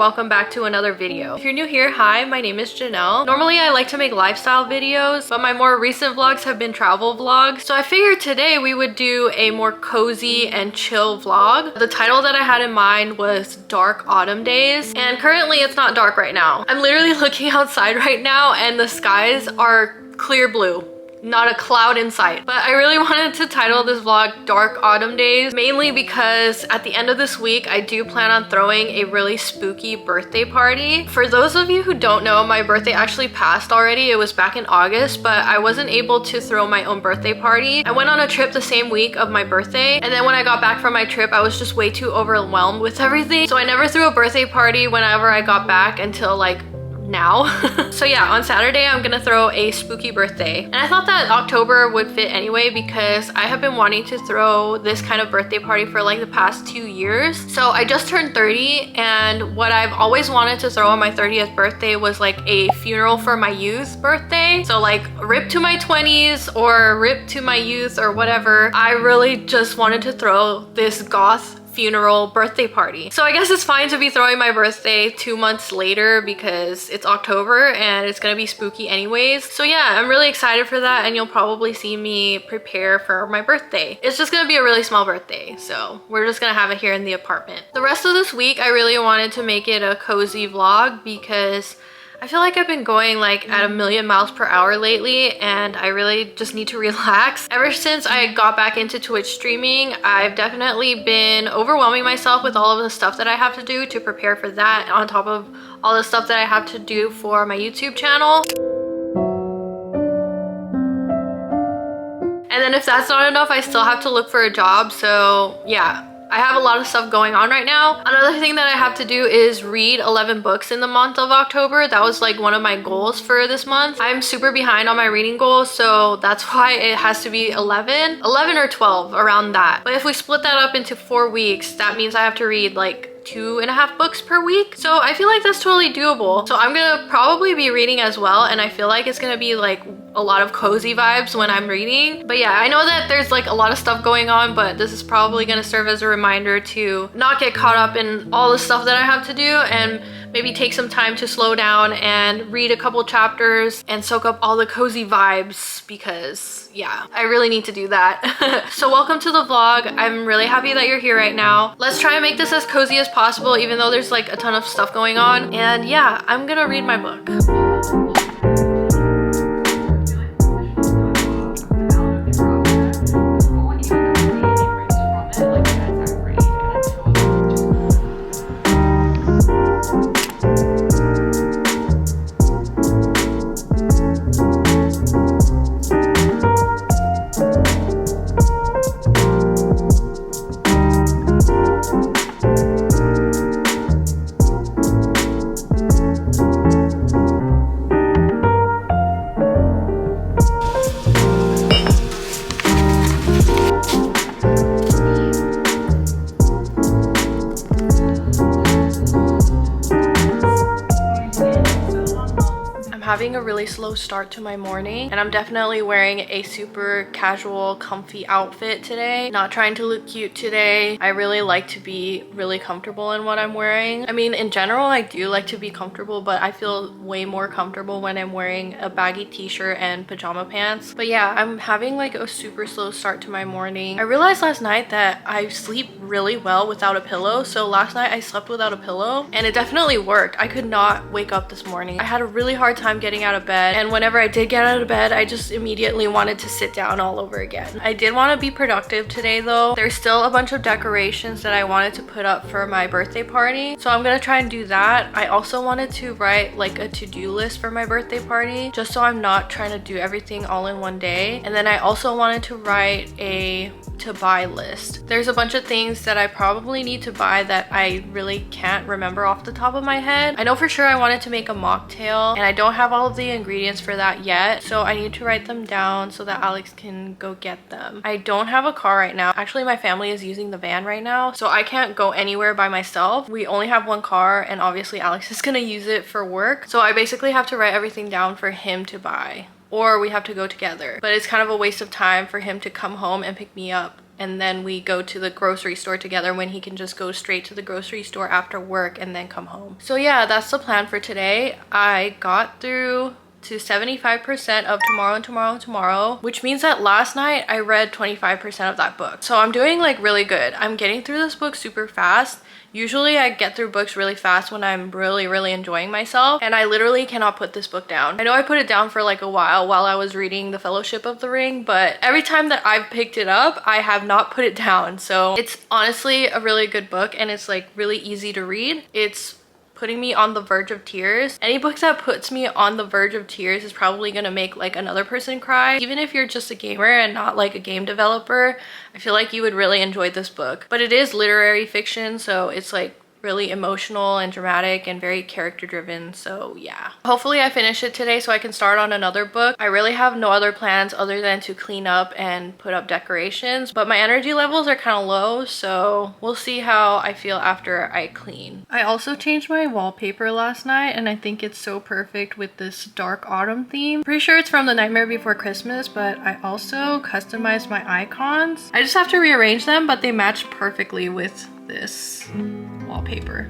Welcome back to another video. If you're new here, hi, my name is Janelle. Normally I like to make lifestyle videos, but my more recent vlogs have been travel vlogs. So I figured today we would do a more cozy and chill vlog. The title that I had in mind was Dark Autumn Days, and currently it's not dark right now. I'm literally looking outside right now and the skies are clear blue. Not a cloud in sight. But I really wanted to title this vlog Dark Autumn Days, mainly because at the end of this week I do plan on throwing a really spooky birthday party. For those of you who don't know, my birthday actually passed already. It was back in August, but I wasn't able to throw my own birthday party. I went on a trip the same week of my birthday, and then when I got back from my trip I was just way too overwhelmed with everything, so I never threw a birthday party whenever I got back until like now. So yeah, on Saturday I'm gonna throw a spooky birthday, and I thought that October would fit anyway because I have been wanting to throw this kind of birthday party for like the past 2 years. So I just turned 30, and what I've always wanted to throw on my 30th birthday was like a funeral for my youth birthday. So like rip to my 20s or rip to my youth or whatever. I really just wanted to throw this goth funeral birthday party. So I guess it's fine to be throwing my birthday 2 months later because it's October and it's gonna be spooky anyways. So yeah, I'm really excited for that, and you'll probably see me prepare for my birthday. It's just gonna be a really small birthday, so we're just gonna have it here in the apartment. The rest of this week I really wanted to make it a cozy vlog because I feel like I've been going like at 1,000,000 miles per hour lately, and I really just need to relax. Ever since I got back into Twitch streaming, I've definitely been overwhelming myself with all of the stuff that I have to do to prepare for that, on top of all the stuff that I have to do for my YouTube channel. And then if that's not enough, I still have to look for a job. So yeah, I have a lot of stuff going on right now. Another thing that I have to do is read 11 books in the month of October. That was like one of my goals for this month. I'm super behind on my reading goals, so that's why it has to be 11 or 12, around that. But if we split that up into 4 weeks, that means I have to read like 2.5 books per week. So I feel like that's totally doable. So I'm gonna probably be reading as well, and I feel like it's gonna be like a lot of cozy vibes when I'm reading. But yeah, I know that there's like a lot of stuff going on, but this is probably gonna serve as a reminder to not get caught up in all the stuff that I have to do, and maybe take some time to slow down and read a couple chapters and soak up all the cozy vibes, because yeah, I really need to do that. So welcome to the vlog. I'm really happy that you're here right now. Let's try and make this as cozy as possible, even though there's like a ton of stuff going on. And yeah, I'm gonna read my book. Having a really slow start to my morning, and I'm definitely wearing a super casual, comfy outfit today. Not trying to look cute today. I really like to be really comfortable in what I'm wearing. I mean, in general, I do like to be comfortable, but I feel way more comfortable when I'm wearing a baggy t-shirt and pajama pants. But yeah, I'm having like a super slow start to my morning. I realized last night that I sleep really well without a pillow. So last night I slept without a pillow, and it definitely worked. I could not wake up this morning. I had a really hard time getting out of bed, and whenever I did get out of bed, I just immediately wanted to sit down all over again. I did want to be productive today though. There's still a bunch of decorations that I wanted to put up for my birthday party, so I'm gonna try and do that. I also wanted to write like a to-do list for my birthday party, just so I'm not trying to do everything all in one day. And then I also wanted to write a to buy list. There's a bunch of things that I probably need to buy that I really can't remember off the top of my head. I know for sure I wanted to make a mocktail, and I don't have have all of the ingredients for that yet, so I need to write them down so that Alex can go get them. I don't have a car right now. Actually, my family is using the van right now, so I can't go anywhere by myself. We only have one car, and obviously Alex is gonna use it for work, so I basically have to write everything down for him to buy, or we have to go together. But it's kind of a waste of time for him to come home and pick me up, and then we go to the grocery store together when he can just go straight to the grocery store after work and then come home. So yeah, that's the plan for today. I got through to 75% of Tomorrow and Tomorrow and Tomorrow, which means that last night I read 25% of that book. So I'm doing like really good. I'm getting through this book super fast. Usually I get through books really fast when I'm really enjoying myself, and I literally cannot put this book down. I know I put it down for like a while I was reading The Fellowship of the Ring, but every time that I've picked it up, I have not put it down. So it's honestly a really good book, and it's like really easy to read. It's putting me on the verge of tears. Any book that puts me on the verge of tears is probably gonna make like another person cry. Even if you're just a gamer and not like a game developer, I feel like you would really enjoy this book. But it is literary fiction, so it's like really emotional and dramatic and very character driven, so yeah. Hopefully I finish it today so I can start on another book. I really have no other plans other than to clean up and put up decorations, but my energy levels are kind of low, so we'll see how I feel after I clean. I also changed my wallpaper last night, and I think it's so perfect with this dark autumn theme. Pretty sure it's from The Nightmare Before Christmas, but I also customized my icons. I just have to rearrange them, but they match perfectly with this wallpaper.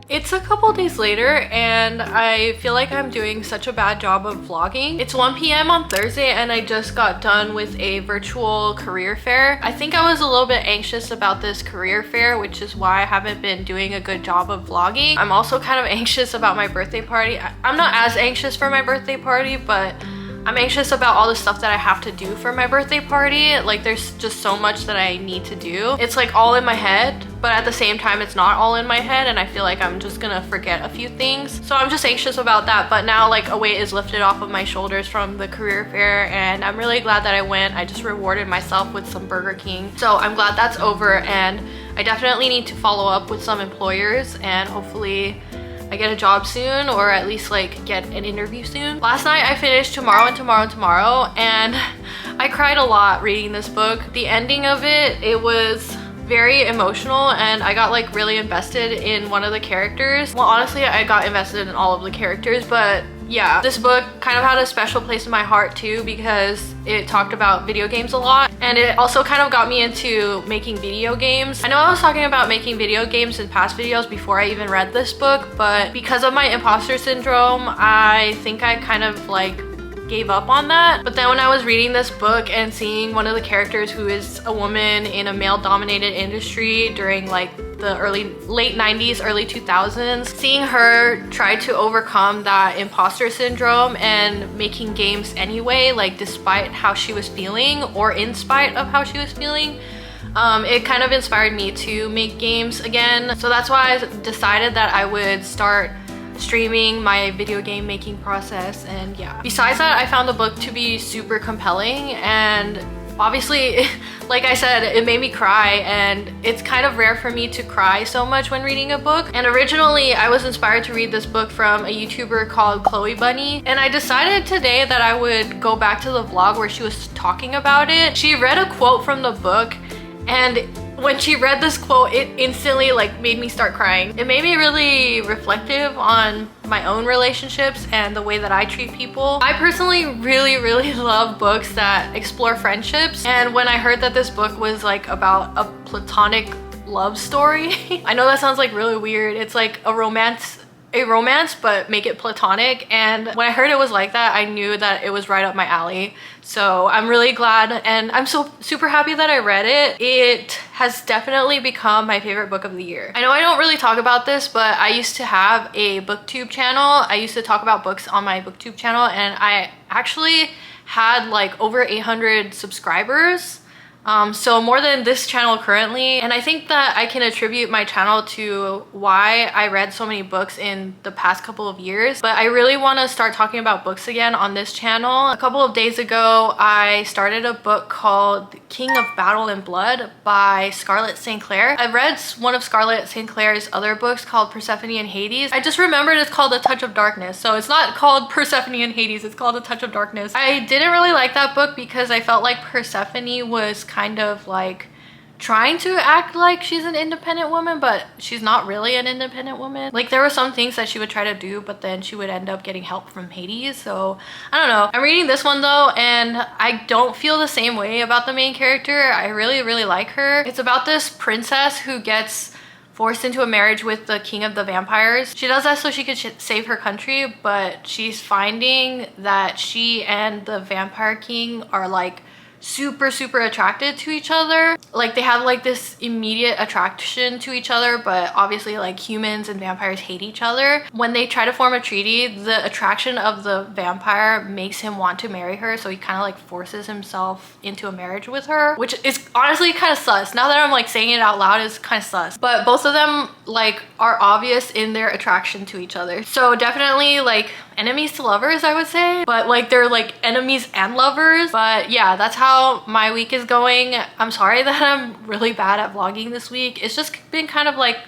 It's a couple days later, and I feel like I'm doing such a bad job of vlogging. It's 1 p.m. on Thursday, and I just got done with a virtual career fair. I think I was a little bit anxious about this career fair, which is why I haven't been doing a good job of vlogging. I'm also kind of anxious about my birthday party. I'm not as anxious for my birthday party, but I'm anxious about all the stuff that I have to do for my birthday party. Like, there's just so much that I need to do. It's like all in my head, but at the same time it's not all in my head, and I feel like I'm just gonna forget a few things. So I'm just anxious about that, but now like a weight is lifted off of my shoulders from the career fair, and I'm really glad that I went. I just rewarded myself with some Burger King. So I'm glad that's over, and I definitely need to follow up with some employers, and hopefully I get a job soon, or at least like get an interview soon. Last night I finished Tomorrow and Tomorrow and Tomorrow, and I cried a lot reading this book. The ending of it was very emotional, and I got like really invested in one of the characters. Well, honestly, I got invested in all of the characters, but yeah, this book kind of had a special place in my heart too, because it talked about video games a lot, and it also kind of got me into making video games. I know I was talking about making video games in past videos before I even read this book, but because of my imposter syndrome, I think I kind of like gave up on that. But then when I was reading this book and seeing one of the characters who is a woman in a male-dominated industry during like the late 90s, early 2000s, seeing her try to overcome that imposter syndrome and making games anyway, like despite how she was feeling or in spite of how she was feeling, It kind of inspired me to make games again. So that's why I decided that I would start streaming my video game making process. And yeah, besides that, I found the book to be super compelling, and obviously, like I said, it made me cry, and it's kind of rare for me to cry so much when reading a book. And originally I was inspired to read this book from a YouTuber called Chloe Bunny, and I decided today that I would go back to the vlog where she was talking about it. She read a quote from the book, and when she read this quote, it instantly like made me start crying. It made me really reflective on my own relationships and the way that I treat people. I personally really love books that explore friendships, and when I heard that this book was like about a platonic love story, I know that sounds like really weird. It's like a romance but make it platonic, and when I heard it was like that, I knew that it was right up my alley. So I'm really glad, and I'm so super happy that I read it. It has definitely become my favorite book of the year. I know I don't really talk about this, but I used to have a booktube channel. I used to talk about books on my booktube channel, and I actually had like over 800 subscribers. So more than this channel currently, and I think that I can attribute my channel to why I read so many books in the past couple of years. But I really want to start talking about books again on this channel. A couple of days ago, I started a book called King of Battle and Blood by Scarlett St. Clair. I read one of Scarlett St. Clair's other books called Persephone and Hades. I just remembered it's called A Touch of Darkness. So it's not called Persephone and Hades, it's called A Touch of Darkness. I didn't really like that book because I felt like Persephone was kind of like trying to act like she's an independent woman, but she's not really an independent woman. Like there were some things that she would try to do, but then she would end up getting help from Hades. So I don't know. I'm reading this one though, and I don't feel the same way about the main character. I really like her. It's about this princess who gets forced into a marriage with the king of the vampires. She does that so she could save her country, but she's finding that she and the vampire king are like super attracted to each other. Like they have like this immediate attraction to each other, but obviously like humans and vampires hate each other. When they try to form a treaty, the attraction of the vampire makes him want to marry her, so he kind of like forces himself into a marriage with her, which is honestly kind of sus. Now that I'm like saying it out loud, it's kind of sus. But both of them like are obvious in their attraction to each other. So definitely like enemies to lovers, I would say, but like they're like enemies and lovers. But yeah, that's how my week is going. I'm sorry that I'm really bad at vlogging this week. It's just been kind of like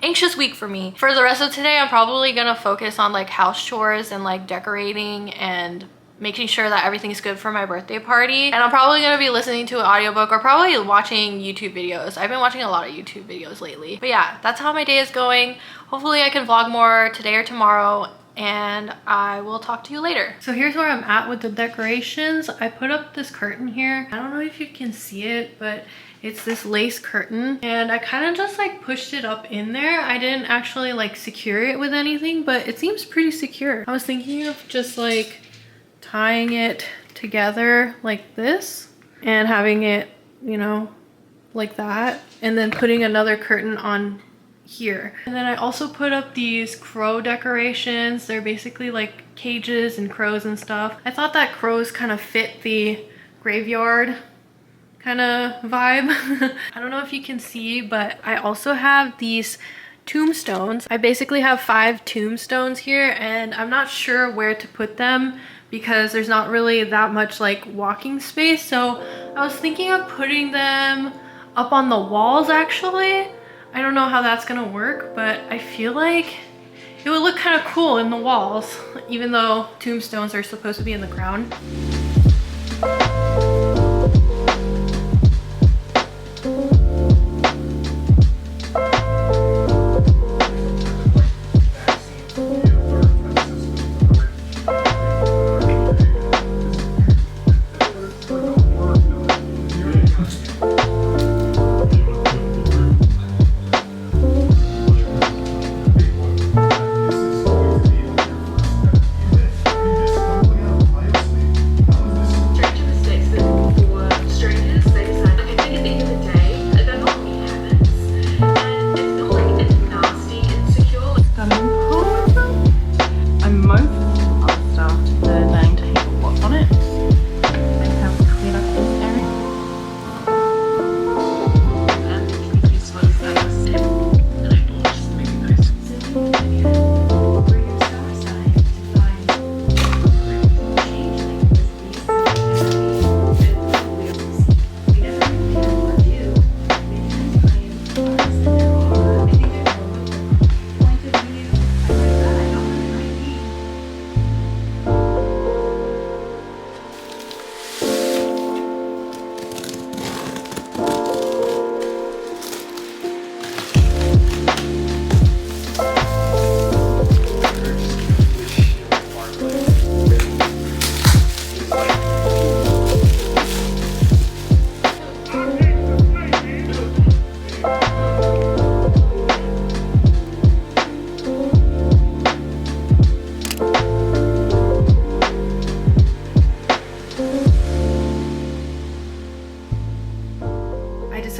anxious week for me. For the rest of today, I'm probably gonna focus on like house chores and like decorating and making sure that everything's good for my birthday party. And I'm probably gonna be listening to an audiobook or probably watching YouTube videos. I've been watching a lot of YouTube videos lately. But yeah, that's how my day is going. Hopefully I can vlog more today or tomorrow, and I will talk to you later. So here's where I'm at with the decorations. I put up this curtain here. I don't know if you can see it, but it's this lace curtain, and I kind of just like pushed it up in there. I didn't actually like secure it with anything, but it seems pretty secure. I was thinking of just like tying it together like this and having it, you know, like that, and then putting another curtain on here. And then I also put up these crow decorations. They're basically like cages and crows and stuff. I thought that crows kind of fit the graveyard kind of vibe. I don't know if you can see, but I also have these tombstones. I basically have 5 tombstones here, and I'm not sure where to put them because there's not really that much like walking space. So I was thinking of putting them up on the walls actually. I don't know how that's gonna work, but I feel like it would look kind of cool in the walls, even though tombstones are supposed to be in the ground.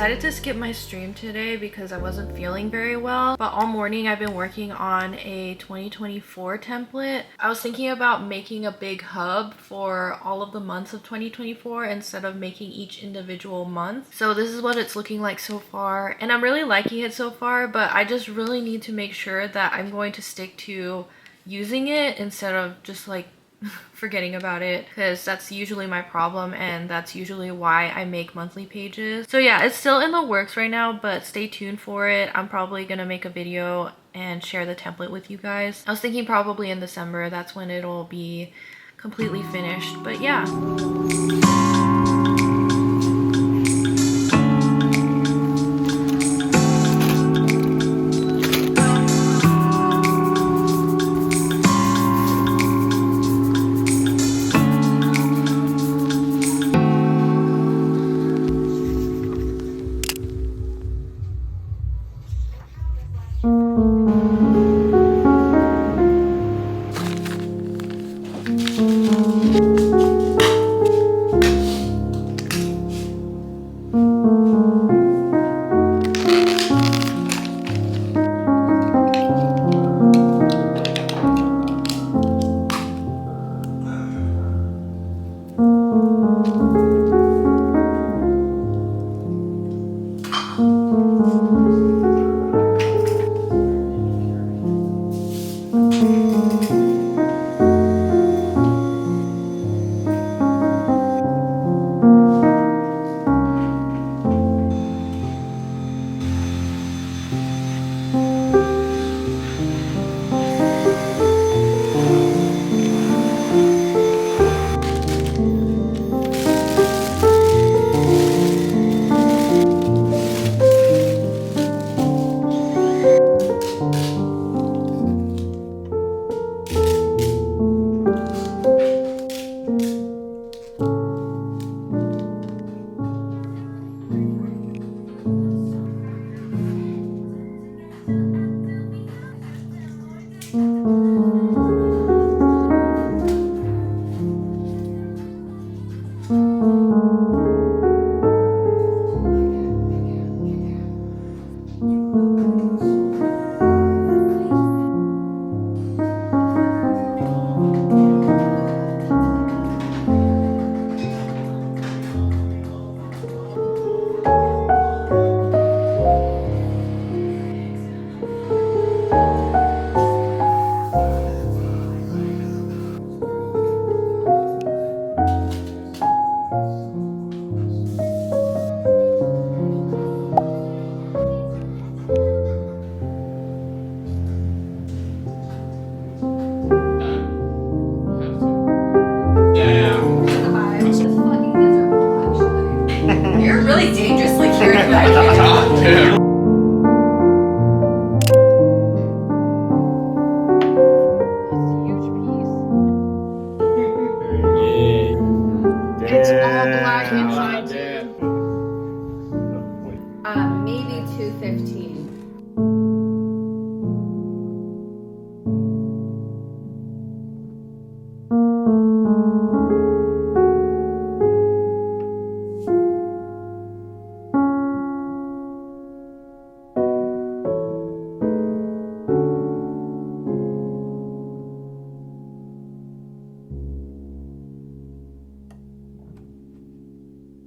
decided to skip my stream today because I wasn't feeling very well, but all morning I've been working on a 2024 template. I was thinking about making a big hub for all of the months of 2024 instead of making each individual month. So this is what it's looking like so far, and I'm really liking it so far, but I just really need to make sure that I'm going to stick to using it instead of just like forgetting about it, because that's usually my problem and that's usually why I make monthly pages. So yeah, it's still in the works right now, but stay tuned for it. I'm probably gonna make a video and share the template with you guys. I was thinking probably in December, that's when it'll be completely finished, but yeah. You're really dangerously carrying that. It's all black and shiny.